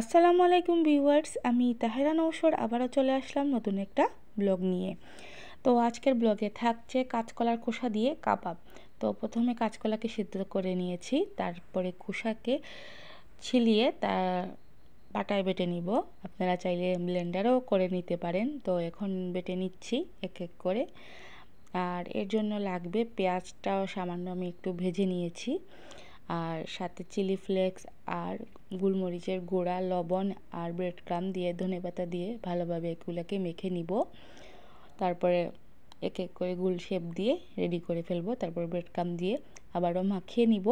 আসসালামু আলাইকুম ভিউয়ার্স, আমি তাহেরা নওশর আবারও চলে আসলাম নতুন একটা ব্লগ নিয়ে। তো আজকের ব্লগে থাকছে কাঁচকলার খোসা দিয়ে কাবাব। তো প্রথমে কাঁচকলাকে সিদ্ধ করে নিয়েছি, তারপরে খোসাকে ছিলিয়ে তার পাটায় বেটে নিব। আপনারা চাইলে ব্লেন্ডারও করে নিতে পারেন। তো এখন বেটে নিচ্ছি এক এক করে। আর এর জন্য লাগবে পেঁয়াজটাও সামান্য আমি একটু ভেজে নিয়েছি, আর সাথে চিলি ফ্লেক্স আর গোলমরিচের গুঁড়া, লবণ আর ব্রেড ক্রাম্ব দিয়ে ধনেপাতা দিয়ে ভালোভাবে এগুলোকে মেখে নিব। তারপরে এক এক করে গোল শেপ দিয়ে রেডি করে ফেলবো। তারপর ব্রেড ক্রাম্ব দিয়ে আবারও মাখিয়ে নিব।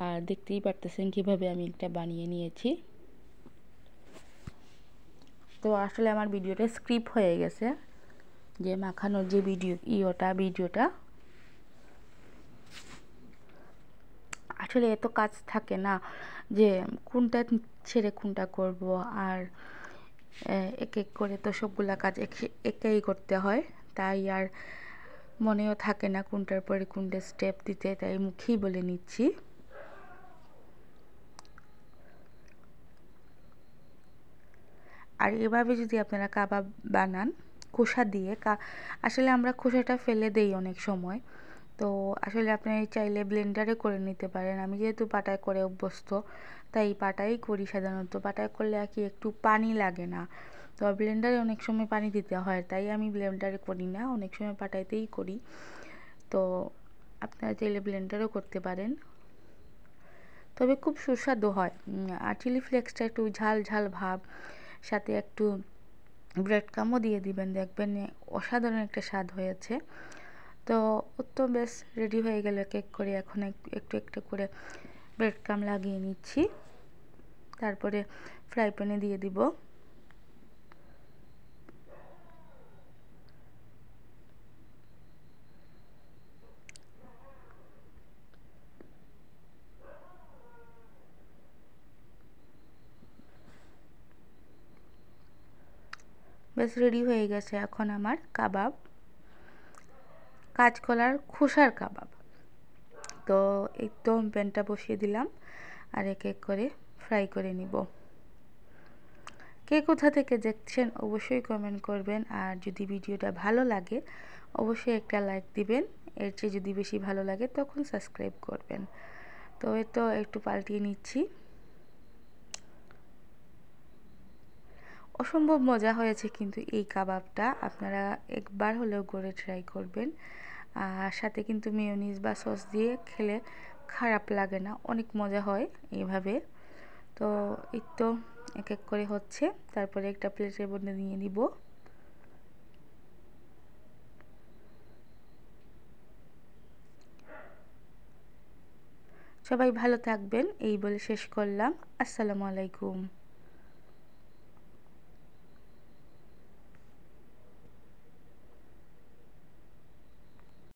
আর দেখতেই পারতেছেন কীভাবে আমি একটা বানিয়ে নিয়েছি। তো আসলে আমার ভিডিওটা স্ক্রিপ্ট হয়ে গেছে, যে মাখানোর যে ভিডিওটা আসলে এত কাজ থাকে না যে কোনটা ছেড়ে কোনটা করব, আর এক এক করে তো সবগুলা কাজ একাই করতে হয়, তাই আর মনেও থাকে না কোনটার পরে কোনটা স্টেপ দিতে, তাই মুখেই বলে নিচ্ছি। আর এভাবে যদি আপনারা কাবাব বানান খোসা দিয়ে, আসলে আমরা খোসাটা ফেলে দেই অনেক সময়, তো আসলে আপনি চাইলে ব্লেন্ডারে করে নিতে পারেন। আমি যেহেতু পাটায় করে অভ্যস্ত, তাই পাটাই করি সাধারণত। পাটায় করলে আর কি একটু পানি লাগে না, তো ব্লেন্ডারে অনেক সময় পানি দিতে হয়, তাই আমি ব্লেন্ডারে করি না, অনেক সময় পাটাইতেই করি। তো আপনারা চাইলে ব্লেন্ডারও করতে পারেন, তবে খুব সুস্বাদু হয়। আর চিলি ফ্লেক্সটা একটু ঝাল ঝাল ভাব, সাথে একটু ব্রেড ক্রাম্বও দিয়ে দিবেন, দেখবেন অসাধারণ একটা স্বাদ হয়েছে। তো ও তো বেশ রেডি হয়ে গেল এক এক করে। এখন একটু একটু করে ব্রেড ক্রাম্ব লাগিয়ে নিচ্ছি, তারপরে ফ্রাই প্যানে দিয়ে দিব। বেশ রেডি হয়ে গেছে এখন আমার কাবাব, কাঁচকলার খোসার কাবাব। তো একদম প্যানটা বসিয়ে দিলাম, আর এক এক করে ফ্রাই করে নিব। কে কোথা থেকে দেখছেন অবশ্যই কমেন্ট করবেন, আর যদি ভিডিওটা ভালো লাগে অবশ্যই একটা লাইক দিবেন। এর চেয়ে যদি বেশি ভালো লাগে তখন সাবস্ক্রাইব করবেন। তো এই তো একটু পাল্টিয়ে নিচ্ছি। অসম্ভব মজা হয়েছে কিন্তু এই কাবাবটা, আপনারা একবার হলেও করে ট্রাই করবেন। আর সাথে কিন্তু মেয়োনিজ বা সস দিয়ে খেলে খারাপ লাগে না, অনেক মজা হয় এইভাবে। তো এই তো এক এক করে হচ্ছে, তারপরে একটা প্লেটের মধ্যে নিয়ে নিব। সবাই ভালো থাকবেন এই বলে শেষ করলাম। আসসালামু আলাইকুম।